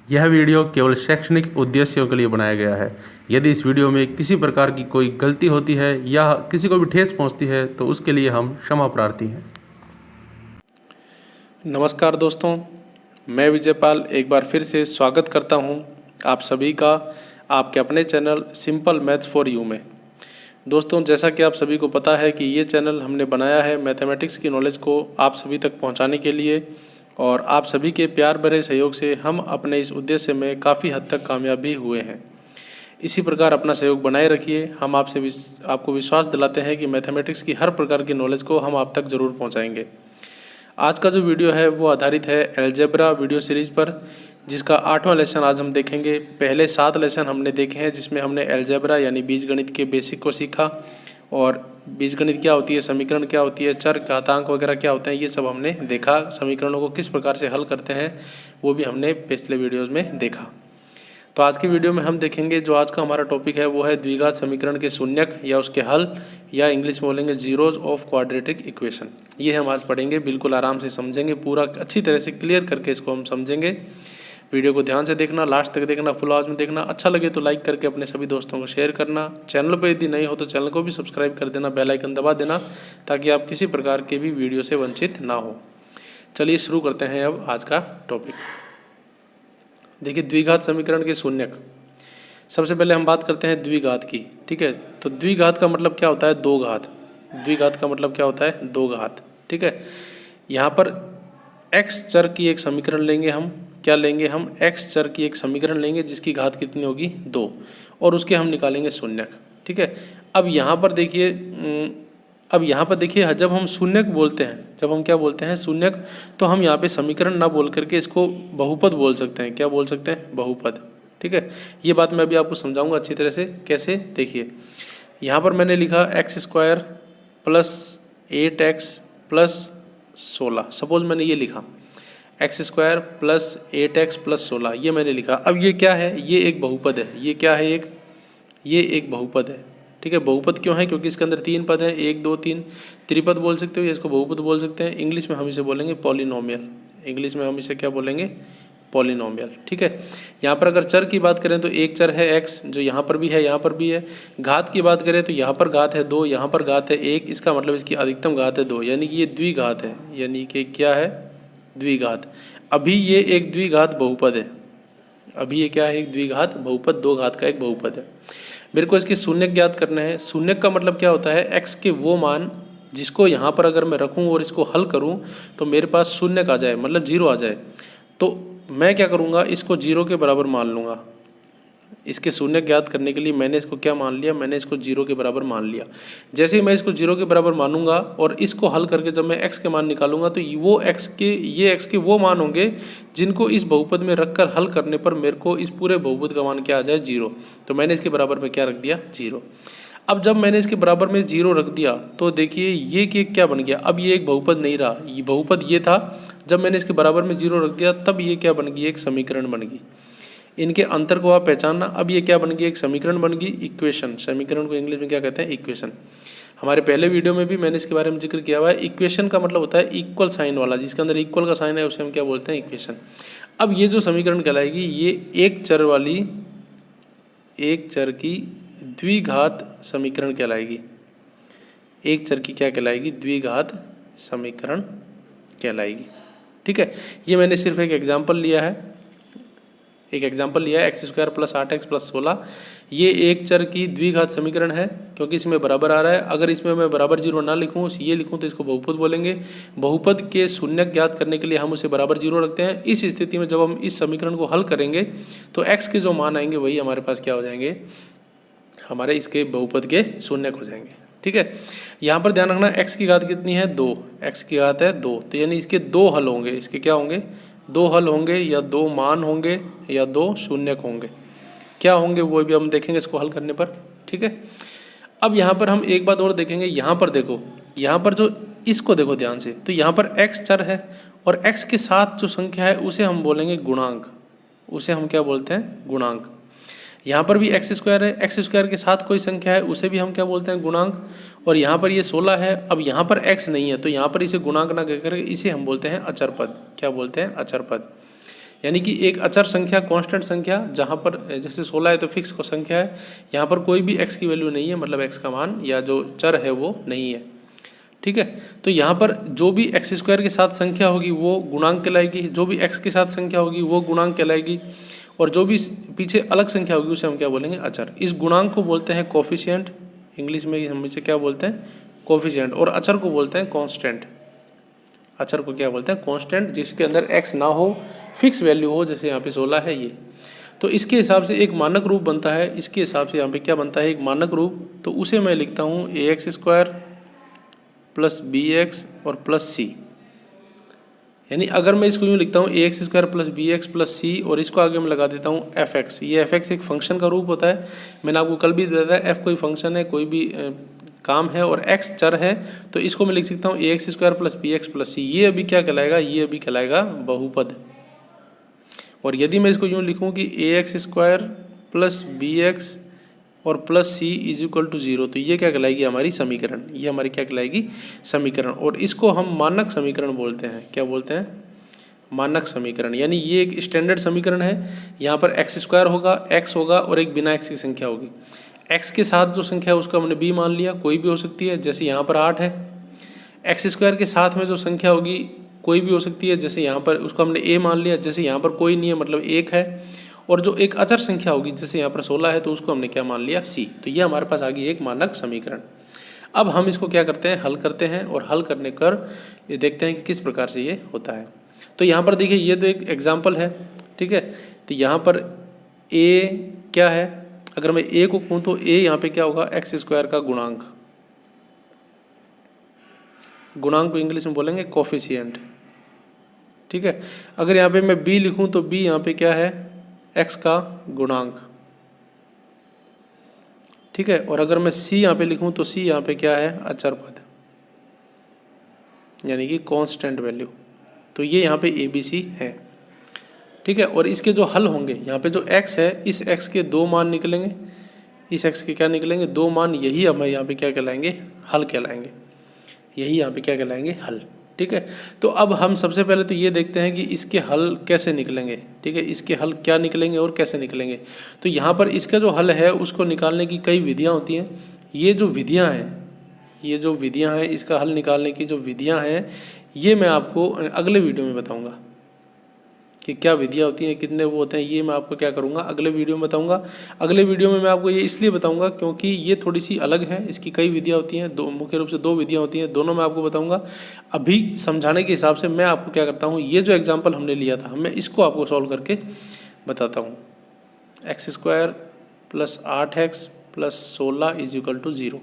यह वीडियो केवल शैक्षणिक उद्देश्यों के लिए बनाया गया है। यदि इस वीडियो में किसी प्रकार की कोई गलती होती है या किसी को भी ठेस पहुंचती है तो उसके लिए हम क्षमा प्रार्थी हैं। नमस्कार दोस्तों, मैं विजयपाल एक बार फिर से स्वागत करता हूं आप सभी का आपके अपने channel simple maths for you में। दोस्तों, जैसा कि आप सभी को पता है कि ये चैनल हमने बनाया है मैथमेटिक्स की नॉलेज को आप सभी तक पहुंचाने के लिए, और आप सभी के प्यार भरे सहयोग से हम अपने इस उद्देश्य में काफ़ी हद तक कामयाब भी हुए हैं। इसी प्रकार अपना सहयोग बनाए रखिए। हम आपको विश्वास दिलाते हैं कि मैथमेटिक्स की हर प्रकार की नॉलेज को हम आप तक ज़रूर पहुंचाएंगे। आज का जो वीडियो है वो आधारित है अलजेब्रा वीडियो सीरीज़ पर, जिसका 8वां लेसन आज हम देखेंगे। पहले 7 लेसन हमने देखे हैं जिसमें हमने अलजेब्रा यानी बीजगणित के बेसिक को सीखा, और बीजगणित क्या होती है, समीकरण क्या होती है, चर घातांक वगैरह क्या होते हैं, ये सब हमने देखा। समीकरणों को किस प्रकार से हल करते हैं वो भी हमने पिछले वीडियोज़ में देखा। तो आज की वीडियो में हम देखेंगे, जो आज का हमारा टॉपिक है वो है द्विघात समीकरण के शून्यक या उसके हल, या इंग्लिश में बोलेंगे जीरोज ऑफ क्वाड्रेटिक इक्वेशन। ये हम आज पढ़ेंगे, बिल्कुल आराम से समझेंगे, पूरा अच्छी तरह से क्लियर करके इसको हम समझेंगे। वीडियो को ध्यान से देखना, लास्ट तक देखना, फुल आवाज में देखना। अच्छा लगे तो लाइक करके अपने सभी दोस्तों को शेयर करना। चैनल पर यदि नहीं हो तो चैनल को भी सब्सक्राइब कर देना, बेल आइकन दबा देना, ताकि आप किसी प्रकार के भी वीडियो से वंचित ना हो। चलिए शुरू करते हैं अब आज का टॉपिक। देखिए, द्विघात समीकरण के शून्यक। सबसे पहले हम बात करते हैं द्विघात की, ठीक है। तो द्विघात का मतलब क्या होता है? दो घात। द्विघात का मतलब क्या होता है? दो घात, ठीक है। यहाँ पर x चर की एक समीकरण लेंगे हम। क्या लेंगे हम? x चर की एक समीकरण लेंगे जिसकी घात कितनी होगी? 2, और उसके हम निकालेंगे शून्यक, ठीक है। अब यहाँ पर देखिए, जब हम शून्यक बोलते हैं, जब हम क्या बोलते हैं? शून्यक, तो हम यहाँ पे समीकरण ना बोल करके इसको बहुपद बोल सकते हैं। क्या बोल सकते हैं? बहुपद, ठीक है। ये बात मैं अभी आपको समझाऊंगा अच्छी तरह से कैसे। देखिए, यहाँ पर मैंने लिखा x² + 8x + 16। सपोज मैंने ये लिखा x² + 8x + 16, ये मैंने लिखा। अब ये क्या है? ये एक बहुपद है। ये क्या है? ये एक बहुपद है, ठीक है। बहुपद क्यों है? क्योंकि इसके अंदर 3 पद हैं, 1 2 3। त्रिपद बोल सकते हो या इसको बहुपद बोल सकते हैं। इंग्लिश में हम इसे बोलेंगे पॉलिनोमियल। इंग्लिश में हम इसे क्या बोलेंगे? पॉलिनोमियल, ठीक है। यहाँ पर अगर चर की बात करें तो एक चर है x, जो यहाँ पर भी है, यहाँ पर भी है। घात की बात करें तो यहाँ पर घात है 2, यहाँ पर घात है 1। इसका मतलब इसकी अधिकतम घात है 2, यानी कि ये द्विघात है। यानी कि क्या है? द्विघात। अभी ये एक द्विघात बहुपद है। अभी ये क्या है? एक द्विघात बहुपद, दो घात का एक बहुपद है। मेरे को इसके शून्यक ज्ञात करने हैं। शून्यक का मतलब क्या होता है? x के वो मान जिसको यहाँ पर अगर मैं रखूँ और इसको हल करूँ तो मेरे पास शून्यक आ जाए, मतलब 0 आ जाए। तो मैं क्या करूँगा? इसको 0 के बराबर मान लूँगा। इसके शून्य ज्ञात करने के लिए मैंने इसको क्या मान लिया? मैंने इसको 0 के बराबर मान लिया। जैसे ही मैं इसको 0 के बराबर मानूंगा और इसको हल करके जब मैं x के मान निकालूंगा तो ये x के वो मान होंगे जिनको इस बहुपद में रखकर हल करने पर मेरे को इस पूरे बहुपद का मान क्या आ जाए? 0। तो मैंने इसके बराबर में क्या रख दिया? 0। अब जब मैंने इसके बराबर में 0 रख दिया तो देखिए ये क्या बन गया? अब ये एक बहुपद नहीं रहा। ये बहुपद ये था, जब मैंने इसके बराबर में 0 रख दिया तब ये क्या बन गई? एक समीकरण बन गई। इनके अंतर को आप पहचानना। अब ये क्या बन गई? एक समीकरण बन गई, इक्वेशन। समीकरण को इंग्लिश में क्या कहते हैं? इक्वेशन। हमारे पहले वीडियो में भी मैंने इसके बारे में जिक्र किया हुआ है। इक्वेशन का मतलब होता है इक्वल साइन वाला, जिसके अंदर इक्वल का साइन है उसे हम क्या बोलते हैं? इक्वेशन। अब ये जो समीकरण कहलाएगी, ये एक चर की द्विघात समीकरण कहलाएगी। एक चर की क्या कहलाएगी? द्विघात समीकरण कहलाएगी, ठीक है। ये मैंने सिर्फ एक एग्जाम्पल लिया है, x² + 8x + 16। ये एक चर की द्विघात समीकरण है क्योंकि इसमें बराबर आ रहा है। अगर इसमें मैं बराबर 0 ना लिखूँ, ये लिखूँ, तो इसको बहुपद बोलेंगे। बहुपद के शून्यक ज्ञात करने के लिए हम उसे बराबर 0 रखते हैं। इस स्थिति में जब हम इस समीकरण को हल करेंगे तो x के जो मान आएंगे वही हमारे पास क्या हो जाएंगे? हमारे इसके बहुपद के शून्यक हो जाएंगे, ठीक है। यहाँ पर ध्यान रखना, x की घात कितनी है? 2। x की घात है 2, तो यानी इसके 2 हल होंगे। इसके क्या होंगे? 2 हल होंगे, या 2 मान होंगे, या 2 शून्यक होंगे। क्या होंगे वो भी हम देखेंगे इसको हल करने पर, ठीक है। अब यहाँ पर हम एक बात और देखेंगे। यहाँ पर देखो, यहाँ पर जो इसको देखो ध्यान से, तो यहाँ पर x चर है और x के साथ जो संख्या है उसे हम बोलेंगे गुणांक। उसे हम क्या बोलते हैं? गुणांक। यहाँ पर भी x² है, x² के साथ कोई संख्या है उसे भी हम क्या बोलते हैं? गुणांक। और यहाँ पर ये 16 है। अब यहाँ पर x नहीं है तो यहाँ पर इसे गुणांक ना कहकर इसे हम बोलते हैं अचर पद। क्या बोलते हैं? अचर पद। यानी कि एक अचर संख्या, कांस्टेंट संख्या, जहाँ पर जैसे 16 है तो फिक्स संख्या है, यहाँ पर कोई भी x की वैल्यू नहीं है, मतलब x का मान या जो चर है वो नहीं है। ठीक है, तो यहाँ पर जो भी एक्स स्क्वायर के साथ संख्या होगी वो गुणांक कहलाएगी, जो भी x के साथ संख्या होगी वो गुणांक कहलाएगी, और जो भी पीछे अलग संख्या होगी उसे हम क्या बोलेंगे, अचर। इस गुणांक को बोलते हैं कोफिशिएंट, इंग्लिश में हम इसे क्या बोलते हैं, कोफिशिएंट, और अचर को बोलते हैं कांस्टेंट। अचर को क्या बोलते हैं, कांस्टेंट, जिसके अंदर x ना हो, फिक्स वैल्यू हो, जैसे यहाँ पे 16 है ये। तो इसके हिसाब से एक मानक रूप बनता है, इसके हिसाब से यहाँ पे क्या बनता है, एक मानक रूप, तो उसे मैं लिखता हूँ ax² प्लस bx और प्लस c। यानी अगर मैं इसको यूँ लिखता हूँ ax² plus bx plus c, और इसको आगे मैं लगा देता हूँ fx। ये fx एक फंक्शन का रूप होता है, मैंने आपको कल भी बताया था, f कोई फंक्शन है, कोई भी काम है, और x चर है, तो इसको मैं लिख सकता हूँ ax² plus bx plus c। ये अभी क्या कहलाएगा, ये अभी कहलाएगा बहुपद। और यदि मैं इसको यूँ लिखूँ कि ax² प्लस bx और plus c is equal to 0, तो ये क्या कहलाएगी, हमारी समीकरण, ये हमारी क्या कहलाएगी, समीकरण। और इसको हम मानक समीकरण बोलते हैं, क्या बोलते हैं, मानक समीकरण। यानी ये एक स्टैंडर्ड समीकरण है, यहाँ पर x² होगा, x होगा, और एक बिना x की संख्या होगी। x के साथ जो संख्या है उसको हमने b मान लिया, कोई भी हो सकती है, जैसे यहाँ पर 8 है। x² के साथ में जो संख्या होगी कोई भी हो सकती है, जैसे यहाँ पर उसको हमने a मान लिया, जैसे यहाँ पर कोई नहीं है मतलब 1 है। और जो एक अचर संख्या होगी, जैसे यहाँ पर 16 है, तो उसको हमने क्या मान लिया, c। तो ये हमारे पास आ गई एक मानक समीकरण। अब हम इसको क्या करते हैं, हल करते हैं, और हल करने कर ये देखते हैं कि किस प्रकार से ये होता है। तो यहाँ पर देखिए, ये तो एक एग्जाम्पल है, ठीक है। तो यहाँ पर a क्या है, अगर मैं a को कहूँ तो a यहाँ पे क्या होगा, x² का गुणांक, गुणांक को इंग्लिश में बोलेंगे कोफिशिएंट, ठीक है। अगर यहाँ पे मैं b लिखूँ तो b यहाँ पे क्या है, x का गुणांक, ठीक है। और अगर मैं c यहाँ पे लिखूँ तो c यहाँ पे क्या है, अचर पद, यानी कि कांस्टेंट वैल्यू। तो ये यहाँ पे ABC है, ठीक है। और इसके जो हल होंगे, यहाँ पे जो x है, इस x के 2 मान निकलेंगे, इस x के क्या निकलेंगे, 2 मान, यही हमें यहाँ पे क्या कहलाएंगे, हल कहलाएंगे, यही यहाँ पे क्या कहलाएंगे, हल, ठीक है। तो अब हम सबसे पहले तो ये देखते हैं कि इसके हल कैसे निकलेंगे, ठीक है, इसके हल क्या निकलेंगे और कैसे निकलेंगे। तो यहाँ पर इसका जो हल है उसको निकालने की कई विधियाँ होती हैं। ये जो विधियाँ हैं, इसका हल निकालने की जो विधियाँ हैं, ये मैं आपको अगले वीडियो में बताऊँगा कि क्या विधियाँ होती हैं, कितने वो होते हैं, ये मैं आपको क्या करूँगा, अगले वीडियो में बताऊँगा। अगले वीडियो में मैं आपको ये इसलिए बताऊँगा क्योंकि ये थोड़ी सी अलग है, इसकी कई विधियाँ होती हैं, मुख्य रूप से 2 विधियाँ होती हैं, दोनों मैं आपको बताऊँगा। अभी समझाने के हिसाब से मैं आपको क्या करता हूँ, ये जो एग्जाम्पल हमने लिया था, मैं इसको आपको सॉल्व करके बताता हूँ। x² plus 8x plus 16 is equal to 0,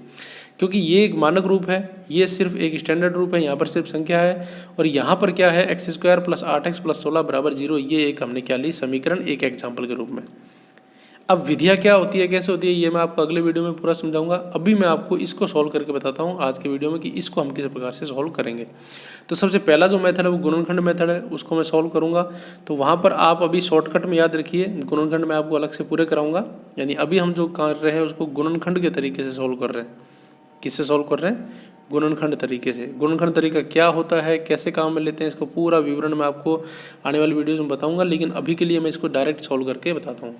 क्योंकि ये एक मानक रूप है, ये सिर्फ एक स्टैंडर्ड रूप है, यहाँ पर सिर्फ संख्या है, और यहाँ पर क्या है, x² प्लस 8x प्लस 16 बराबर 0। ये एक हमने क्या ली, समीकरण, एक एग्जाम्पल के रूप में। अब विधियाँ क्या होती है, कैसे होती है, ये मैं आपको अगले वीडियो में पूरा समझाऊंगा। अभी मैं आपको इसको सॉल्व करके बताता हूँ आज के वीडियो में कि इसको हम किस प्रकार से सॉल्व करेंगे। तो सबसे पहला जो मेथड है वो गुणनखंड मेथड है, उसको मैं सॉल्व करूँगा। तो वहाँ पर आप अभी शॉर्टकट में याद रखिए, गुणनखंड मैं आपको अलग से पूरे कराऊँगा। यानी अभी हम जो कर रहे हैं उसको गुणनखंड के तरीके से सॉल्व कर रहे हैं। किससे सॉल्व कर रहे हैं, गुणनखंड तरीके से। गुणनखंड तरीका क्या होता है, कैसे काम में लेते हैं, इसको पूरा विवरण मैं आपको आने वाली वीडियोज़ में बताऊँगा, लेकिन अभी के लिए मैं इसको डायरेक्ट सॉल्व करके बताता हूँ।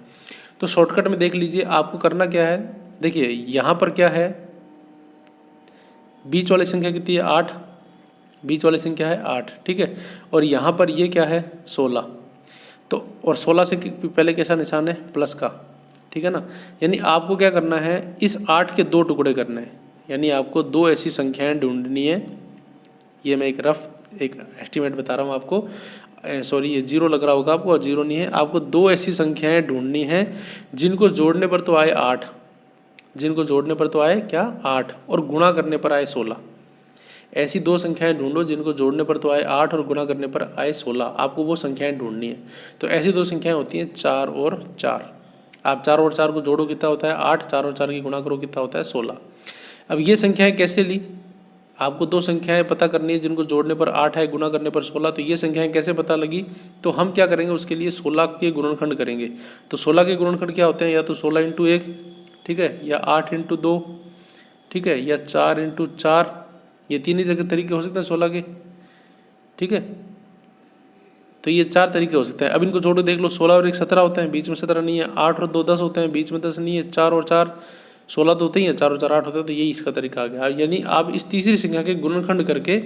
तो शॉर्टकट में देख लीजिए, आपको करना क्या है, देखिए यहाँ पर क्या है, बीच वाली संख्या कितनी है, 8, बीच वाली संख्या है 8, ठीक है। और यहाँ पर ये क्या है, 16, तो और 16 से पहले कैसा निशान है, प्लस का, ठीक है ना। यानी आपको क्या करना है, इस 8 के 2 टुकड़े करने हैं, यानी आपको 2 ऐसी संख्याएं ढूंढनी है। ये मैं एक रफ एक एस्टीमेट बता रहा हूँ आपको, सॉरी ये 0 लग रहा होगा आपको, और 0 नहीं है। आपको 2 ऐसी संख्याएं ढूंढनी है जिनको जोड़ने पर तो आए 8, जिनको जोड़ने पर तो आए क्या, 8, और गुणा करने पर आए 16। ऐसी 2 संख्याएं ढूंढो जिनको जोड़ने पर तो आए 8 और गुणा करने पर आए 16। आपको वो संख्याएं ढूंढनी है। तो ऐसी 2 संख्याएं होती हैं 4 और 4। आप 4 और 4 को जोड़ो कितना होता है 8, 4 और 4 की गुणा करो कितना होता है 16। अब ये संख्याएं कैसे ली, आपको 2 संख्याएं पता करनी है जिनको जोड़ने पर 8 है, गुणा करने पर 16। तो ये संख्याएं कैसे पता लगी, तो हम क्या करेंगे, उसके लिए 16 के गुणनखंड करेंगे। तो 16 के गुणनखंड क्या होते हैं, या तो 16 × 1, ठीक है, या 8 × 2, ठीक है, या 4 × 4। ये 3 ही तरीके हो सकते हैं 16 के, ठीक है। तो ये 4 तरीके हो सकते हैं। अब इनको जोड़ के देख लो, 16 और 1 17 होते हैं, बीच में 17 नहीं है। 8 और 2 10 होते हैं, बीच में 10 नहीं है। 4 और 4 16 तो होते ही हैं, 4 और 4 8 होते हैं। तो यही इसका तरीका आ गया। यानी आप इस तीसरी संख्या के गुणनखंड करके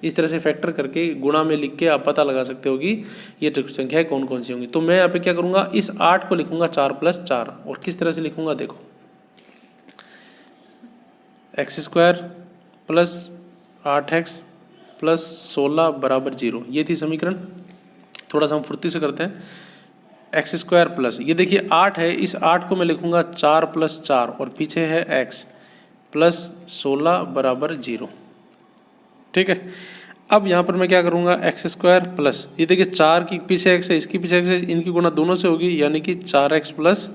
इस तरह से फैक्टर करके गुणा में लिख के आप पता लगा सकते हो कि ये त्रिक संख्याएं कौन कौन सी होंगी। तो मैं यहाँ पे क्या करूँगा, इस 8 को लिखूंगा 4 + 4। और किस तरह से लिखूंगा देखो, x² + 8x + 16 = 0। ये थी समीकरण। थोड़ा सा हम फुर्ती से करते हैं। x² प्लस, ये देखिए 8 है, इस 8 को मैं लिखूंगा 4 + 4 और पीछे है x + 16 = 0। ठीक है। अब यहाँ पर मैं क्या करूँगा, x² प्लस, ये देखिए 4 की पीछे x है, इसकी पीछे x है, इनकी गुणा दोनों से होगी, यानी कि 4x +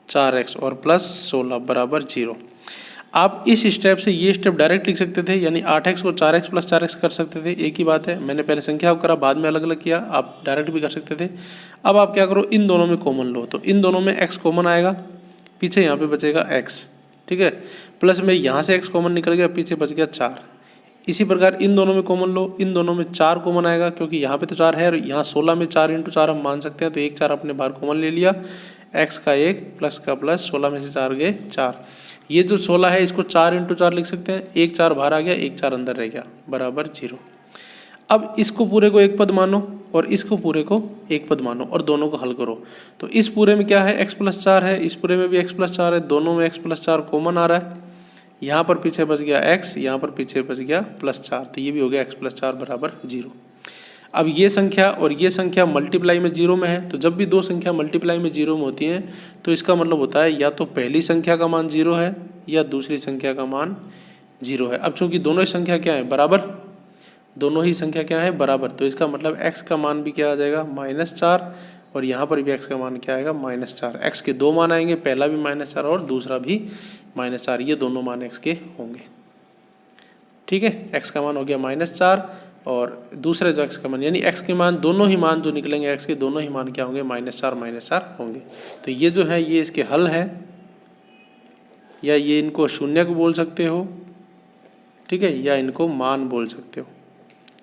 4x और प्लस 16 = 0। आप इस स्टेप से ये स्टेप डायरेक्ट लिख सकते थे, यानी 8x को 4x + 4x कर सकते थे। एक ही बात है, मैंने पहले संख्या करा, बाद में अलग अलग किया, आप डायरेक्ट भी कर सकते थे। अब आप क्या करो, इन दोनों में कॉमन लो, तो इन दोनों में x कॉमन आएगा, पीछे यहाँ पे बचेगा x। ठीक है, प्लस में यहाँ से x कॉमन निकल गया, पीछे बच गया 4। इसी प्रकार इन दोनों में कॉमन लो, इन दोनों में 4 कॉमन आएगा, क्योंकि यहाँ पे तो 4 है और यहाँ 16 में 4 × 4 हम मान सकते हैं। तो 1 4 अपने बाहर कॉमन ले लिया, x का 1 प्लस का प्लस, 16 में से 4 गए 4। ये जो 16 है इसको 4 × 4 लिख सकते हैं, 1 4 बाहर आ गया, 1 4 अंदर रह गया, बराबर 0। अब इसको पूरे को एक पद मानो और इसको पूरे को एक पद मानो और दोनों को हल करो। तो इस पूरे में क्या है, x + 4 है, इस पूरे में भी x + 4 है, दोनों में x + 4 कॉमन आ रहा है। यहाँ पर पीछे बच गया x, यहाँ पर पीछे बच गया +4, तो ये भी हो गया x + 4 = 0। अब ये संख्या और ये संख्या मल्टीप्लाई में 0 में है, तो जब भी दो संख्या मल्टीप्लाई में 0 में होती हैं तो इसका मतलब होता है या तो पहली संख्या का मान 0 है या दूसरी संख्या का मान 0 है। अब चूंकि दोनों ही संख्या क्या है, बराबर, दोनों ही संख्या क्या है, बराबर, तो इसका मतलब x का मान भी क्या आ जाएगा, -4, और यहाँ पर भी x का मान क्या आएगा, -4। x के दो मान आएंगे, पहला भी -4 और दूसरा भी -4, ये दोनों मान x के होंगे। ठीक है, x का मान हो गया -4 और दूसरे जो x का मान, यानी x के मान, दोनों ही मान जो निकलेंगे x के, दोनों ही मान क्या होंगे, -4 होंगे। तो ये जो है ये इसके हल है, या ये इनको शून्यक बोल सकते हो, ठीक है, या इनको मान बोल सकते हो।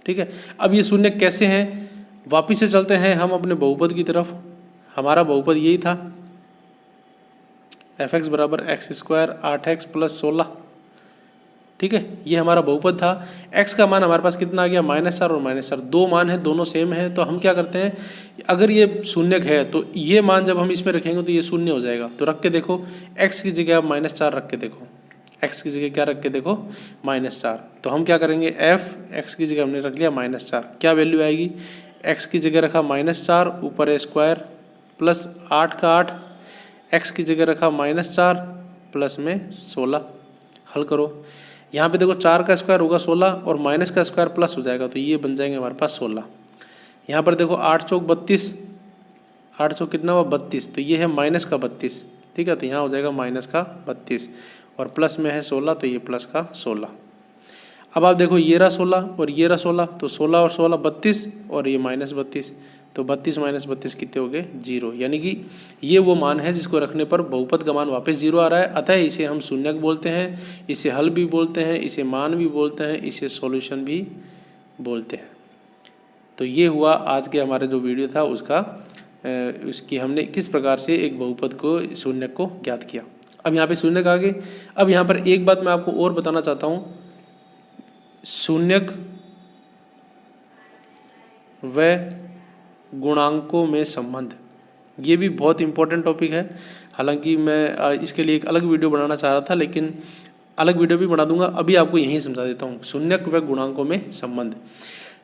ठीक है, अब ये शून्यक कैसे हैं, वापिस से चलते हैं हम अपने बहुपद की तरफ। हमारा बहुपद यही था, f(x) = x² 8x + 16। ठीक है, ये हमारा बहुपद था। x का मान हमारे पास कितना आ गया, -4 और -4, दो मान है, दोनों सेम है। तो हम क्या करते हैं, अगर ये शून्यक है तो ये मान जब हम इसमें रखेंगे तो ये शून्य हो जाएगा। तो रख के देखो, x की जगह आप -4 रख के देखो, x की जगह क्या रख के देखो, -4। तो हम क्या करेंगे, x की जगह हमने रख लिया -4, क्या वैल्यू आएगी, x की जगह रखा -4, ऊपर है स्क्वायर प्लस 8 का 8, x की जगह रखा -4 प्लस में 16। हल करो, यहाँ पे देखो 4 का स्क्वायर होगा 16 और माइनस का स्क्वायर प्लस हो जाएगा, तो ये बन जाएंगे हमारे पास 16। यहाँ पर देखो 8 चौक 32, 8 चौक कितना हुआ 32, तो ये है माइनस का 32। ठीक है, तो यहाँ हो जाएगा माइनस का 32 और प्लस में है 16, तो ये प्लस का 16। अब आप देखो ये रहा 16 और ये रहा 16, तो 16 और 16 32 और ये -32, तो 32 - 32 कितने हो गए, 0। यानी कि ये वो मान है जिसको रखने पर बहुपद का मान वापस 0 आ रहा है। अतः इसे हम शून्यक बोलते हैं, इसे हल भी बोलते हैं, इसे मान भी बोलते हैं, इसे सॉल्यूशन भी बोलते हैं। तो ये हुआ आज के हमारे जो वीडियो था उसकी हमने किस प्रकार से एक बहुपद को, शून्यक को ज्ञात किया। अब यहाँ पे शून्यक आ गए। अब यहाँ पर एक बात मैं आपको और बताना चाहता हूँ, शून्यक व गुणांकों में संबंध, ये भी बहुत इंपॉर्टेंट टॉपिक है। हालांकि मैं इसके लिए एक अलग वीडियो बनाना चाह रहा था, लेकिन अलग वीडियो भी बना दूंगा। अभी आपको यहीं समझा देता हूँ, शून्यक व गुणांकों में संबंध।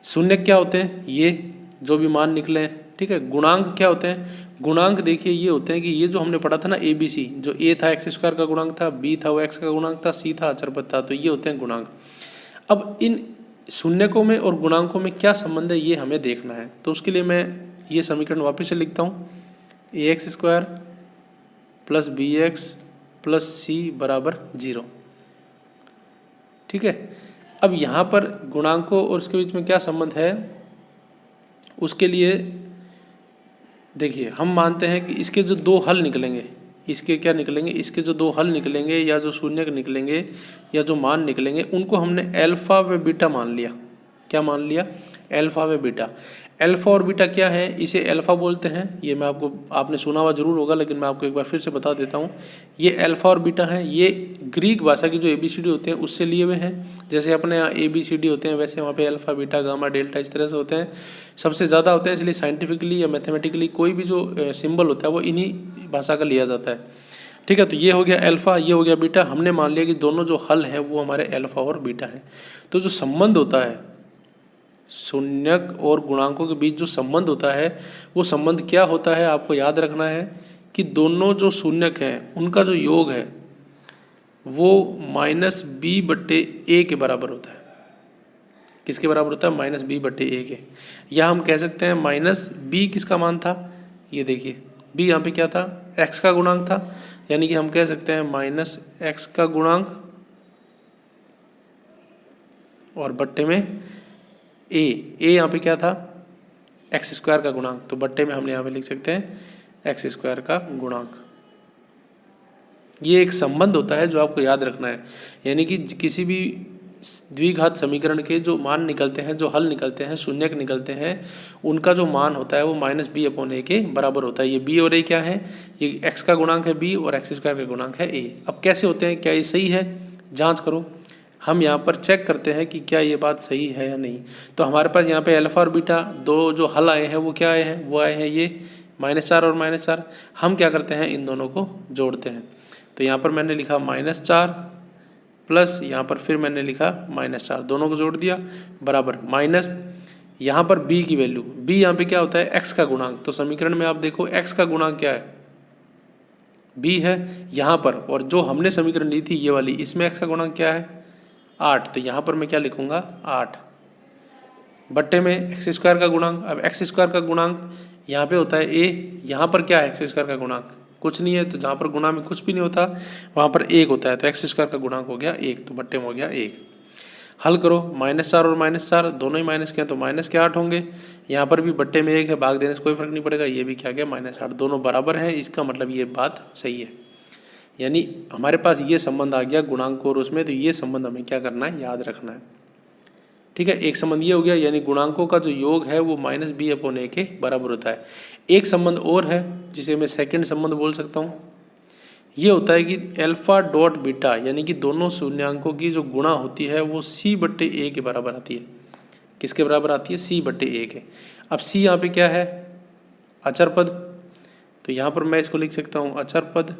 शून्यक क्या होते हैं, ये जो भी मान निकले हैं। ठीक है, गुणांक क्या होते हैं, गुणांक देखिए ये होते हैं कि ये जो हमने पढ़ा था ना ABC, जो A था x² का गुणांक था, B था वो x का गुणांक था, C था अचर पद था, तो ये होते हैं गुणांक। अब इन शून्यकों में और गुणांकों में क्या संबंध है ये हमें देखना है। तो उसके लिए मैं ये समीकरण वापस से लिखता हूँ, ax² + bx + c = 0। ठीक है, अब यहाँ पर गुणांकों और उसके बीच में क्या संबंध है, उसके लिए देखिए हम मानते हैं कि इसके जो दो हल निकलेंगे, इसके क्या निकलेंगे, इसके जो दो हल निकलेंगे या जो शून्यक निकलेंगे या जो मान निकलेंगे, उनको हमने अल्फा व बीटा मान लिया। क्या मान लिया, अल्फा व बीटा। अल्फा और बीटा क्या है, इसे अल्फा बोलते हैं। ये मैं आपने सुना हुआ जरूर होगा, लेकिन मैं आपको एक बार फिर से बता देता हूँ। ये अल्फा और बीटा हैं, ये ग्रीक भाषा की जो ABCD होते हैं उससे लिए हुए हैं। जैसे अपने यहाँ ABCD होते हैं वैसे वहाँ पे अल्फा, बीटा, गामा, डेल्टा इस तरह से होते हैं, सबसे ज़्यादा होते हैं। इसलिए साइंटिफिकली या मैथमेटिकली कोई भी जो सिंबल होता है वो इन्हीं भाषा का लिया जाता है। ठीक है, तो ये हो गया अल्फा, ये हो गया बीटा। हमने मान लिया कि दोनों जो हल हैं वो हमारे अल्फा और बीटा हैं। तो जो संबंध होता है शून्यक और गुणांकों के बीच, जो संबंध होता है वो संबंध क्या होता है, आपको याद रखना है कि दोनों जो शून्यक हैं उनका जो योग है वो -b/a के बराबर होता है। किसके बराबर होता है? -b/a के। या हम कह सकते हैं -b किसका मान था, ये देखिए b यहाँ पे क्या था, x का गुणांक था। यानी कि हम कह सकते हैं -x का गुणांक और बट्टे में a यहाँ पे क्या था, x² का गुणांक। तो बट्टे में हमने यहाँ पे लिख सकते हैं x² का गुणांक। ये एक संबंध होता है जो आपको याद रखना है। यानी कि किसी भी द्विघात समीकरण के जो मान निकलते हैं, जो हल निकलते हैं, शून्यक निकलते हैं, उनका जो मान होता है वो -b/a के बराबर होता है। ये b और a क्या है, ये x का गुणांक है b और x² का गुणांक है a। अब कैसे होते हैं, क्या ये सही है, जांच करो। हम यहाँ पर चेक करते हैं कि क्या ये बात सही है या नहीं। तो हमारे पास यहाँ पे अल्फा और बीटा दो जो हल आए हैं वो क्या आए हैं, वो आए हैं ये -4 और -4। हम क्या करते हैं, इन दोनों को जोड़ते हैं। तो यहाँ पर मैंने लिखा -4 प्लस यहाँ पर फिर मैंने लिखा -4, दोनों को जोड़ दिया बराबर माइनस यहाँ पर b की वैल्यू, b यहाँ पे क्या होता है, x का गुणांक। तो समीकरण में आप देखो x का गुणांक क्या है, b है यहाँ पर। और जो हमने समीकरण ली थी ये वाली, इसमें x का गुणांक क्या है, 8। तो यहाँ पर मैं क्या लिखूंगा, 8 बट्टे में x² का गुणांक। अब x² का गुणांक यहाँ पे होता है a, यहाँ पर क्या है x² का गुणांक, कुछ नहीं है। तो जहाँ पर गुणा में कुछ भी नहीं होता वहाँ पर 1 होता है। तो x² का गुणांक हो गया 1, तो बट्टे में हो गया 1। हल करो, -4 और -4 दोनों ही माइनस के हैं तो माइनस के 8 होंगे। यहाँ पर भी बट्टे में 1 है, भाग देने से कोई फर्क नहीं पड़ेगा। ये भी क्या गया -8, दोनों बराबर हैं। इसका मतलब ये बात सही है। यानी हमारे पास ये संबंध आ गया गुणांक और उसमें। तो ये संबंध हमें क्या करना है, याद रखना है। ठीक है, एक संबंध ये हो गया, यानी गुणांकों का जो योग है वो -b/a के बराबर होता है। एक संबंध और है जिसे मैं सेकंड संबंध बोल सकता हूँ। ये होता है कि अल्फा डॉट बीटा, यानी कि दोनों शून्यांकों की जो गुणा होती है वो c/a के बराबर आती है। किसके बराबर आती है, c/a के। अब c यहाँ पे क्या है, अचर पद। तो यहाँ पर मैं इसको लिख सकता हूँ अचर पद,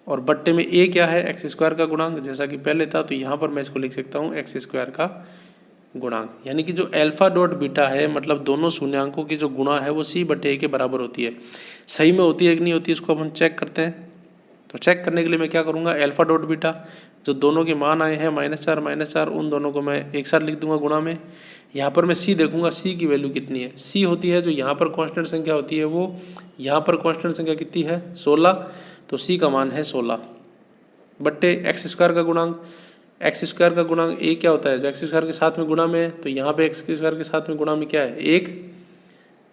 और बट्टे में a क्या है, x² का गुणांक, जैसा कि पहले था। तो यहाँ पर मैं इसको लिख सकता हूँ x² का गुणांक। यानी कि जो अल्फा डॉट बीटा है, मतलब दोनों शून्यांकों की जो गुणा है वो c/a के बराबर होती है। सही में होती है कि नहीं होती, इसको अपन चेक करते हैं। तो चेक करने के लिए मैं क्या करूँगा, अल्फा डॉट बीटा जो दोनों के मान आए हैं -4 उन दोनों को मैं एक साथ लिख दूंगा गुणा में। यहाँ पर मैं c देखूंगा, c की वैल्यू कितनी है। c होती है जो यहाँ पर कांस्टेंट संख्या होती है, वो यहाँ पर कांस्टेंट संख्या कितनी है, 16। तो c का मान है 16 बट्टे x² का गुणांक। x² का गुणांक a क्या होता है, जो x² के साथ में गुणा में है। तो यहाँ पे x² के साथ में गुणा में क्या है, 1।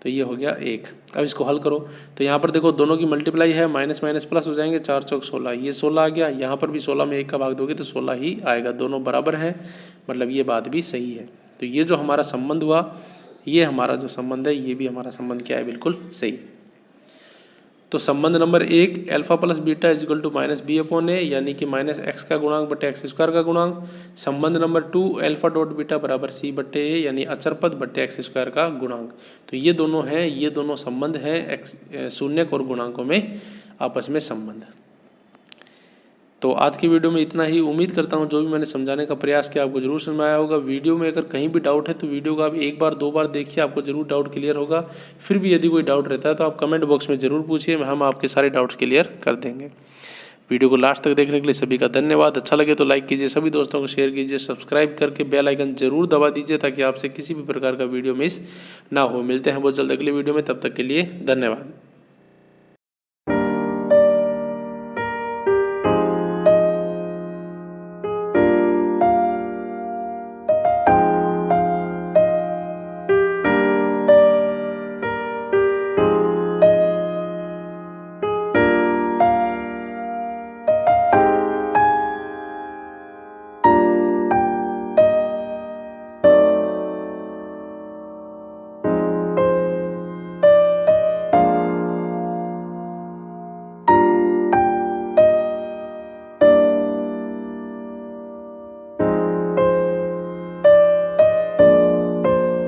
तो ये हो गया 1। अब इसको हल करो, तो यहाँ पर देखो दोनों की मल्टीप्लाई है, माइनस माइनस प्लस हो जाएंगे, 4 चौक 16, ये 16 आ गया। यहाँ पर भी 16 में 1 का भाग दोगे तो 16 ही आएगा। दोनों बराबर हैं, मतलब ये बात भी सही है। तो ये जो हमारा संबंध हुआ, ये हमारा जो संबंध है, ये भी हमारा संबंध क्या है, बिल्कुल सही। तो संबंध number 1 alpha plus beta is equal to -b/a, यानी कि -x का गुणांक बटे x² का गुणांक। संबंध नंबर 2 अल्फा डॉट बीटा बराबर c/a, यानी अचर पद बटे x² का गुणांक। तो ये दोनों हैं, ये दोनों संबंध हैं शून्यक और गुणांकों में आपस में संबंध। तो आज की वीडियो में इतना ही। उम्मीद करता हूँ जो भी मैंने समझाने का प्रयास किया आपको जरूर समझ में आया होगा। वीडियो में अगर कहीं भी डाउट है तो वीडियो को आप एक बार 2 बार देखिए, आपको जरूर डाउट क्लियर होगा। फिर भी यदि कोई डाउट रहता है तो आप कमेंट बॉक्स में जरूर पूछिए, हम आपके सारे डाउट्स क्लियर कर देंगे। वीडियो को लास्ट तक देखने के लिए सभी का धन्यवाद। अच्छा लगे तो लाइक कीजिए, सभी दोस्तों को शेयर कीजिए, सब्सक्राइब करके बेल आइकन जरूर दबा दीजिए ताकि आपसे किसी भी प्रकार का वीडियो मिस ना हो। मिलते हैं बहुत जल्द अगली वीडियो में, तब तक के लिए धन्यवाद।